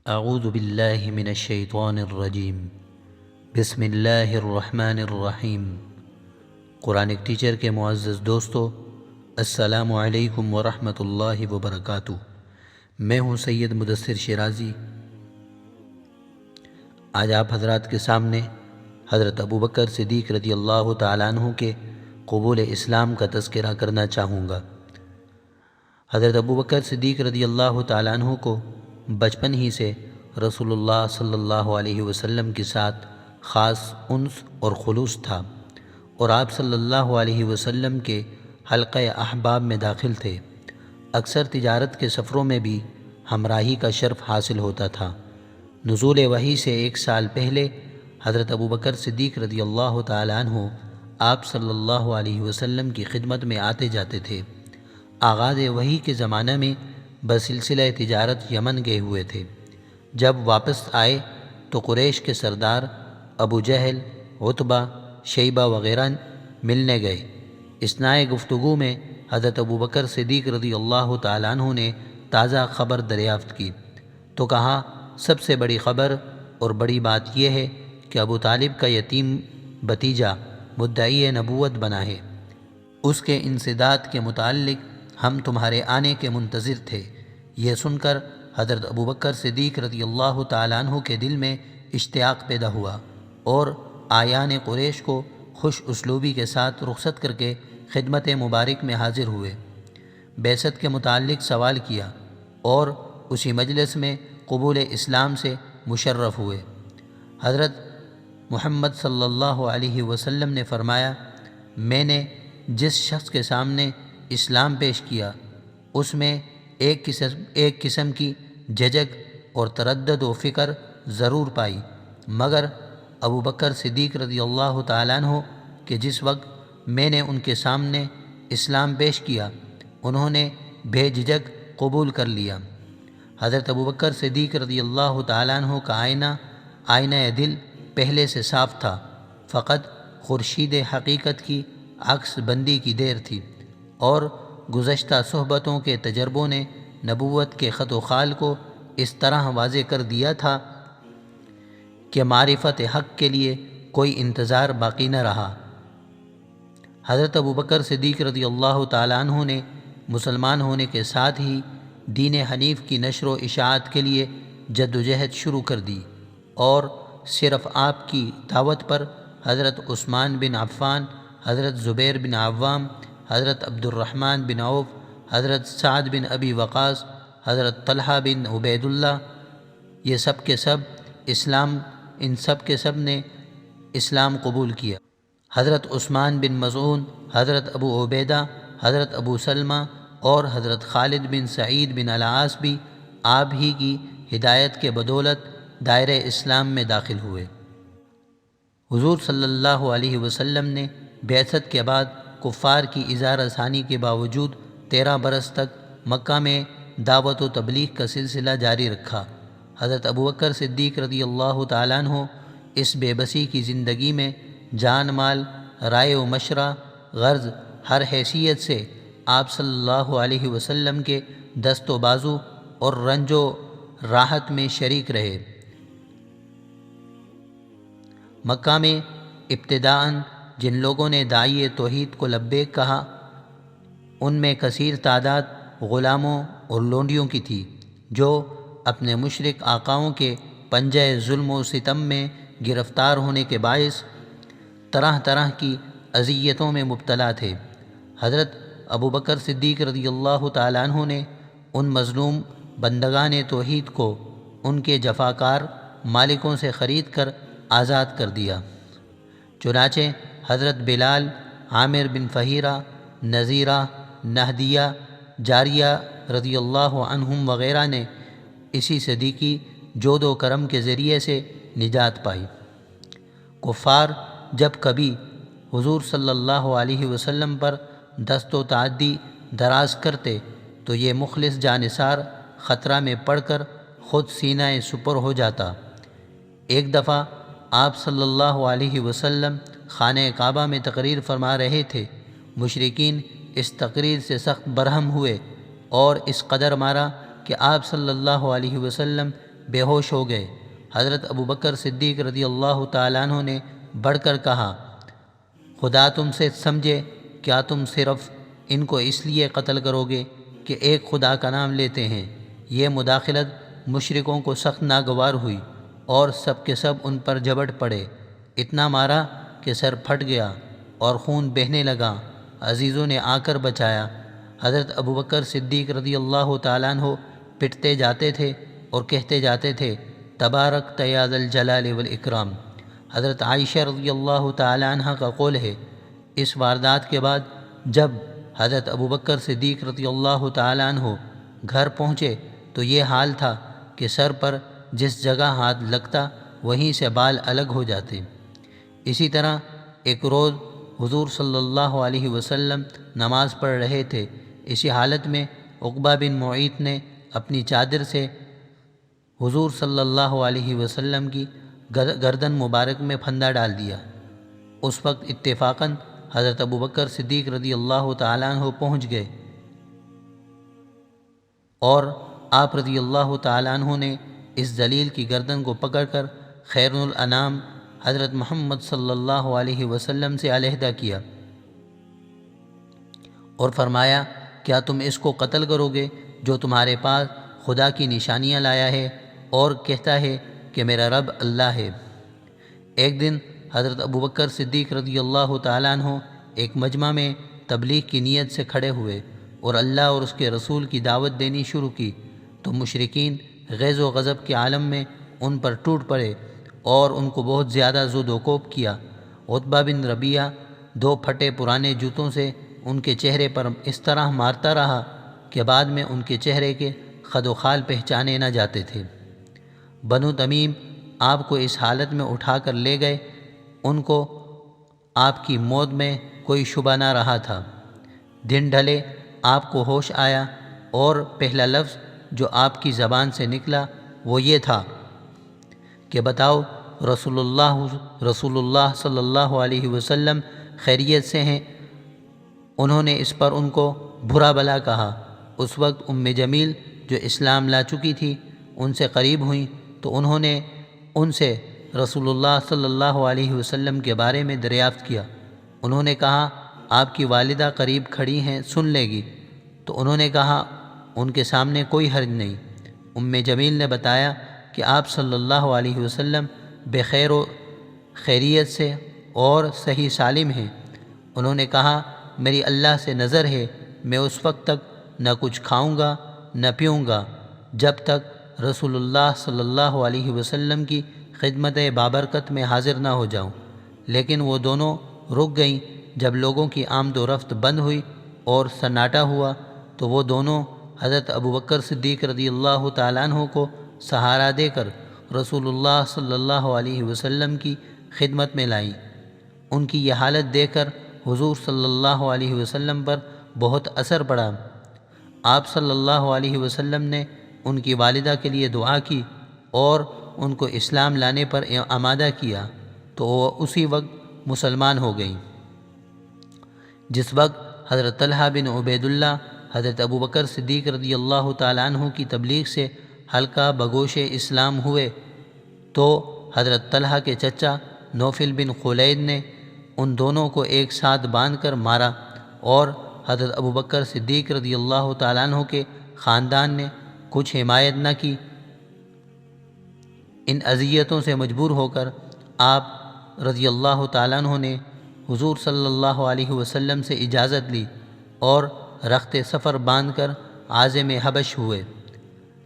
اعوذ باللہ من الشیطان الرجیم بسم اللہ الرحمن الرحیم۔ قرآنک ٹیچر کے معزز دوستو، السلام علیکم ورحمۃ اللہ وبرکاتہ۔ میں ہوں سید مدثر شیرازی۔ آج آپ حضرات کے سامنے حضرت ابوبکر صدیق رضی اللہ تعالیٰ عنہ کے قبول اسلام کا تذکرہ کرنا چاہوں گا۔ حضرت ابوبکر صدیق رضی اللہ تعالیٰ عنہ کو بچپن ہی سے رسول اللہ صلی اللہ علیہ وسلم کے ساتھ خاص انس اور خلوص تھا، اور آپ صلی اللہ علیہ وسلم کے حلقہ احباب میں داخل تھے۔ اکثر تجارت کے سفروں میں بھی ہمراہی کا شرف حاصل ہوتا تھا۔ نزول وحی سے 1 سال پہلے حضرت ابوبکر صدیق رضی اللہ تعالیٰ عنہ آپ صلی اللہ علیہ وسلم کی خدمت میں آتے جاتے تھے۔ آغاز وحی کے زمانہ میں بسلسلہ تجارت یمن گئے ہوئے تھے۔ جب واپس آئے تو قریش کے سردار ابو جہل، عتبہ، شیبہ وغیرہ ملنے گئے۔ اثناء گفتگو میں حضرت ابوبکر صدیق رضی اللہ تعالیٰ عنہ نے تازہ خبر دریافت کی تو کہا، سب سے بڑی خبر اور بڑی بات یہ ہے کہ ابو طالب کا یتیم بھتیجا مدعی نبوت بنا ہے۔ اس کے انسداد کے متعلق ہم تمہارے آنے کے منتظر تھے۔ یہ سن کر حضرت ابوبکر صدیق رضی اللہ تعالیٰ عنہ کے دل میں اشتیاق پیدا ہوا اور آیان قریش کو خوش اسلوبی کے ساتھ رخصت کر کے خدمت مبارک میں حاضر ہوئے۔ بعثت کے متعلق سوال کیا اور اسی مجلس میں قبول اسلام سے مشرف ہوئے۔ حضرت محمد صلی اللہ علیہ وسلم نے فرمایا، میں نے جس شخص کے سامنے اسلام پیش کیا اس میں ایک قسم کی جھجک اور تردد و فکر ضرور پائی، مگر ابوبکر صدیق رضی اللہ تعالیٰ عنہ کہ جس وقت میں نے ان کے سامنے اسلام پیش کیا انہوں نے بے جھجک قبول کر لیا۔ حضرت ابوبکر صدیق رضی اللہ تعالیٰ عنہ کا آئینہ دل پہلے سے صاف تھا، فقط خورشید حقیقت کی عکس بندی کی دیر تھی، اور گزشتہ صحبتوں کے تجربوں نے نبوت کے خط و خال کو اس طرح واضح کر دیا تھا کہ معرفت حق کے لیے کوئی انتظار باقی نہ رہا۔ حضرت ابوبکر صدیق رضی اللہ تعالیٰ عنہ نے مسلمان ہونے کے ساتھ ہی دین حنیف کی نشر و اشاعت کے لیے جد و جہد شروع کر دی، اور صرف آپ کی دعوت پر حضرت عثمان بن عفان، حضرت زبیر بن عوام، حضرت عبد الرحمن بن عوف، حضرت سعد بن ابی وقاص، حضرت طلحہ بن عبید اللہ، یہ سب کے سب نے اسلام قبول کیا۔ حضرت عثمان بن مظعون، حضرت ابو عبیدہ، حضرت ابو سلمہ اور حضرت خالد بن سعید بن العاص بھی آپ ہی کی ہدایت کے بدولت دائرہ اسلام میں داخل ہوئے۔ حضور صلی اللہ علیہ وسلم نے بعثت کے بعد کفار کی اظہار ثانی کے باوجود 13 برس تک مکہ میں دعوت و تبلیغ کا سلسلہ جاری رکھا۔ حضرت ابوبکر صدیق رضی اللہ تعالیٰ عنہ اس بے بسی کی زندگی میں جان مال، رائے و مشورہ، غرض ہر حیثیت سے آپ صلی اللہ علیہ وسلم کے دست و بازو اور رنج و راحت میں شریک رہے۔ مکہ میں ابتداءً جن لوگوں نے داعی توحید کو لبیک کہا ان میں کثیر تعداد غلاموں اور لونڈیوں کی تھی، جو اپنے مشرک آقاؤں کے پنجہ ظلم و ستم میں گرفتار ہونے کے باعث طرح طرح کی اذیتوں میں مبتلا تھے۔ حضرت ابوبکر صدیق رضی اللہ تعالیٰ عنہ نے ان مظلوم بندگان توحید کو ان کے جفاکار مالکوں سے خرید کر آزاد کر دیا۔ چنانچہ حضرت بلال، عامر بن فہیرہ، نذیرہ، نہدیہ، جاریہ رضی اللہ عنہم وغیرہ نے اسی صدی کی جود و کرم کے ذریعے سے نجات پائی۔ کفار جب کبھی حضور صلی اللہ علیہ وسلم پر دست و تعدی دراز کرتے تو یہ مخلص جانثار خطرہ میں پڑ کر خود سینہ سپر ہو جاتا۔ ایک دفعہ آپ صلی اللہ علیہ وسلم خانہ کعبہ میں تقریر فرما رہے تھے۔ مشرکین اس تقریر سے سخت برہم ہوئے اور اس قدر مارا کہ آپ صلی اللہ علیہ وسلم بے ہوش ہو گئے۔ حضرت ابوبکر صدیق رضی اللہ تعالیٰ عنہ نے بڑھ کر کہا، خدا تم سے سمجھے، کیا تم صرف ان کو اس لیے قتل کرو گے کہ ایک خدا کا نام لیتے ہیں؟ یہ مداخلت مشرکوں کو سخت ناگوار ہوئی اور سب کے سب ان پر جھپٹ پڑے۔ اتنا مارا کہ سر پھٹ گیا اور خون بہنے لگا۔ عزیزوں نے آ کر بچایا۔ حضرت ابوبکر صدیق رضی اللہ تعالیٰ عنہ پٹتے جاتے تھے اور کہتے جاتے تھے، تبارک یا ذا الجلال والاکرام۔ حضرت عائشہ رضی اللہ تعالیٰ عنہ کا قول ہے، اس واردات کے بعد جب حضرت ابوبکر صدیق رضی اللہ تعالیٰ عنہ گھر پہنچے تو یہ حال تھا کہ سر پر جس جگہ ہاتھ لگتا وہیں سے بال الگ ہو جاتے۔ اسی طرح ایک روز حضور صلی اللہ علیہ وسلم نماز پڑھ رہے تھے۔ اسی حالت میں عقبہ بن معیط نے اپنی چادر سے حضور صلی اللہ علیہ وسلم کی گردن مبارک میں پھندا ڈال دیا۔ اس وقت اتفاقاً حضرت ابوبکر صدیق رضی اللہ تعالیٰ عنہ پہنچ گئے اور آپ رضی اللہ تعالیٰ عنہ نے اس ذلیل کی گردن کو پکڑ کر خیر الانام حضرت محمد صلی اللہ علیہ وسلم سے علیحدہ کیا اور فرمایا، کیا تم اس کو قتل کرو گے جو تمہارے پاس خدا کی نشانیاں لایا ہے اور کہتا ہے کہ میرا رب اللہ ہے؟ ایک دن حضرت ابوبکر صدیق رضی اللہ تعالیٰ عنہ ایک مجمع میں تبلیغ کی نیت سے کھڑے ہوئے اور اللہ اور اس کے رسول کی دعوت دینی شروع کی تو مشرکین غیظ و غضب کے عالم میں ان پر ٹوٹ پڑے اور ان کو بہت زیادہ زد و کوب کیا۔ عتبہ بن ربیعہ 2 پھٹے پرانے جوتوں سے ان کے چہرے پر اس طرح مارتا رہا کہ بعد میں ان کے چہرے کے خد و خال پہچانے نہ جاتے تھے۔ بنو تمیم آپ کو اس حالت میں اٹھا کر لے گئے۔ ان کو آپ کی موت میں کوئی شبہ نہ رہا تھا۔ دن ڈھلے آپ کو ہوش آیا اور پہلا لفظ جو آپ کی زبان سے نکلا وہ یہ تھا کہ بتاؤ رسول اللہ صلی اللہ علیہ وسلم خیریت سے ہیں؟ انہوں نے اس پر ان کو برا بھلا کہا۔ اس وقت جمیل جو اسلام لا چکی تھی ان سے قریب ہوئیں تو انہوں نے ان سے رسول اللہ صلی اللہ علیہ وسلم کے بارے میں دریافت کیا۔ انہوں نے کہا، آپ کی والدہ قریب کھڑی ہیں، سن لے گی۔ تو انہوں نے کہا، ان کے سامنے کوئی حرج نہیں۔ جمیل نے بتایا کہ آپ صلی اللہ علیہ وسلم بخیر و خیریت سے اور صحیح سالم ہیں۔ انہوں نے کہا، میری اللہ سے نظر ہے میں اس وقت تک نہ کچھ کھاؤں گا نہ پیوں گا جب تک رسول اللہ صلی اللہ علیہ وسلم کی خدمت بابرکت میں حاضر نہ ہو جاؤں۔ لیکن وہ دونوں رک گئیں۔ جب لوگوں کی آمد و رفت بند ہوئی اور سناٹا ہوا تو وہ دونوں حضرت ابوبکر صدیق رضی اللہ تعالیٰ عنہ کو سہارا دے کر رسول اللہ صلی اللہ علیہ وسلم کی خدمت میں لائیں۔ ان کی یہ حالت دیکھ کر حضور صلی اللہ علیہ وسلم پر بہت اثر پڑا۔ آپ صلی اللہ علیہ وسلم نے ان کی والدہ کے لیے دعا کی اور ان کو اسلام لانے پر آمادہ کیا تو وہ اسی وقت مسلمان ہو گئیں۔ جس وقت حضرت طلحہ بن عبید اللہ حضرت ابوبکر صدیق رضی اللہ تعالیٰ عنہ کی تبلیغ سے ہلکا بگوش اسلام ہوئے تو حضرت طلحہ کے چچا نوفل بن خلید نے ان دونوں کو ایک ساتھ باندھ کر مارا اور حضرت ابوبکر صدیق رضی اللہ تعالیٰ عنہ کے خاندان نے کچھ حمایت نہ کی۔ ان اذیتوں سے مجبور ہو کر آپ رضی اللہ تعالیٰ عنہ نے حضور صلی اللہ علیہ وسلم سے اجازت لی اور رخت سفر باندھ کر عازم حبش ہوئے۔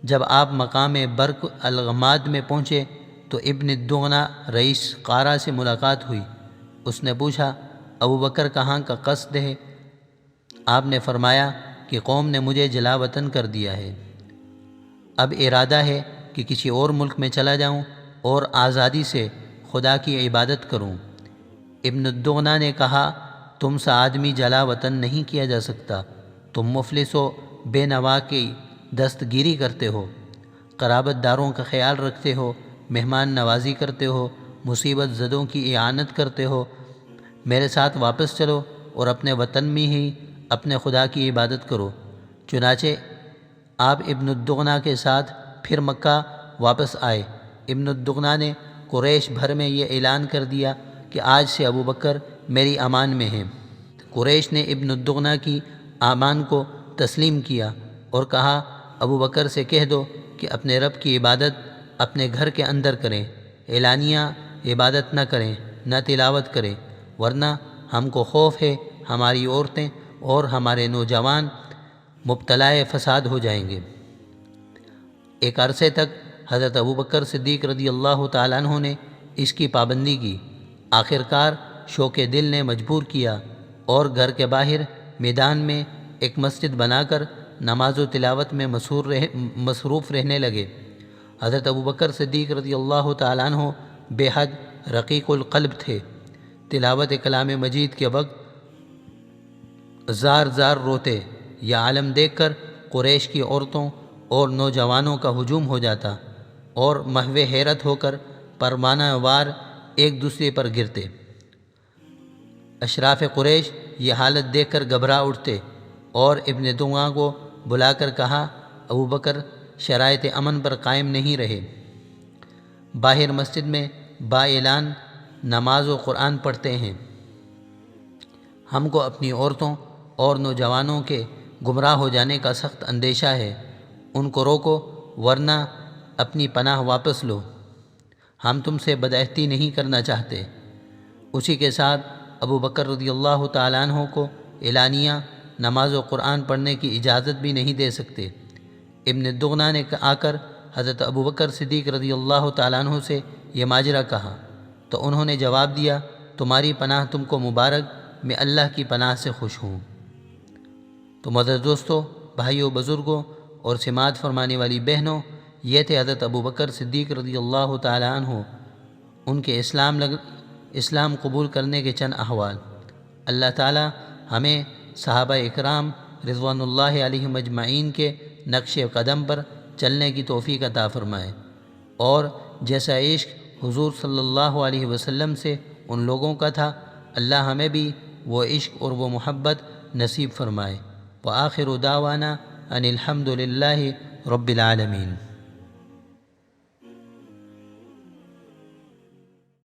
جب آپ مقام برق الغماد میں پہنچے تو ابن الدغنہ رئیس قارہ سے ملاقات ہوئی۔ اس نے پوچھا، ابوبکر کہاں کا قصد ہے؟ آپ نے فرمایا کہ قوم نے مجھے جلا وطن کر دیا ہے، اب ارادہ ہے کہ کسی اور ملک میں چلا جاؤں اور آزادی سے خدا کی عبادت کروں۔ ابن الدغنہ نے کہا، تم سا آدمی جلا وطن نہیں کیا جا سکتا، تم مفلس و بے نوا کی دستگیری کرتے ہو، قرابت داروں کا خیال رکھتے ہو، مہمان نوازی کرتے ہو، مصیبت زدوں کی اعانت کرتے ہو۔ میرے ساتھ واپس چلو اور اپنے وطن میں ہی اپنے خدا کی عبادت کرو۔ چنانچہ آپ ابن الدغنہ کے ساتھ پھر مکہ واپس آئے۔ ابن الدغنا نے قریش بھر میں یہ اعلان کر دیا کہ آج سے ابو بکر میری امان میں ہیں۔ قریش نے ابن الدغنا کی امان کو تسلیم کیا اور کہا ابو بکر سے کہہ دو کہ اپنے رب کی عبادت اپنے گھر کے اندر کریں، اعلانیہ عبادت نہ کریں، نہ تلاوت کریں، ورنہ ہم کو خوف ہے ہماری عورتیں اور ہمارے نوجوان مبتلا فساد ہو جائیں گے۔ ایک عرصے تک حضرت ابو بکر صدیق رضی اللہ تعالیٰ عنہ نے اس کی پابندی کی۔ آخر کار شوق دل نے مجبور کیا اور گھر کے باہر میدان میں ایک مسجد بنا کر نماز و تلاوت میں مصروف رہنے لگے۔ حضرت ابو بکر صدیق رضی اللہ تعالیٰ عنہ بے حد رقیق القلب تھے۔ تلاوت کلام مجید کے وقت زار زار روتے۔ یہ عالم دیکھ کر قریش کی عورتوں اور نوجوانوں کا ہجوم ہو جاتا اور محو حیرت ہو کر پروانہ وار ایک دوسرے پر گرتے۔ اشراف قریش یہ حالت دیکھ کر گھبرا اٹھتے اور ابن دغنا کو بلا کر کہا ابو بکر شرائط امن پر قائم نہیں رہے، باہر مسجد میں با اعلان نماز و قرآن پڑھتے ہیں، ہم کو اپنی عورتوں اور نوجوانوں کے گمراہ ہو جانے کا سخت اندیشہ ہے، ان کو روکو ورنہ اپنی پناہ واپس لو، ہم تم سے بدعہدی نہیں کرنا چاہتے۔ اسی کے ساتھ ابو بکر رضی اللہ تعالیٰ عنہ کو اعلانیہ نماز و قرآن پڑھنے کی اجازت بھی نہیں دے سکتے۔ ابن دغنا نے آ کر حضرت ابو بکر صدیق رضی اللہ تعالیٰ عنہ سے یہ ماجرا کہا تو انہوں نے جواب دیا تمہاری پناہ تم کو مبارک، میں اللہ کی پناہ سے خوش ہوں۔ تو معزز دوستو، بھائیوں، بزرگوں اور سماعت فرمانے والی بہنوں، یہ تھے حضرت ابو بکر صدیق رضی اللہ تعالیٰ عنہ، ان کے اسلام قبول کرنے کے چند احوال۔ اللہ تعالیٰ ہمیں صحابہ اکرام رضوان اللہ علیہم اجمعین کے نقش قدم پر چلنے کی توفیق عطا فرمائے، اور جیسا عشق حضور صلی اللہ علیہ وسلم سے ان لوگوں کا تھا، اللہ ہمیں بھی وہ عشق اور وہ محبت نصیب فرمائے۔ وآخر دعوانا ان الحمد للہ رب العالمین۔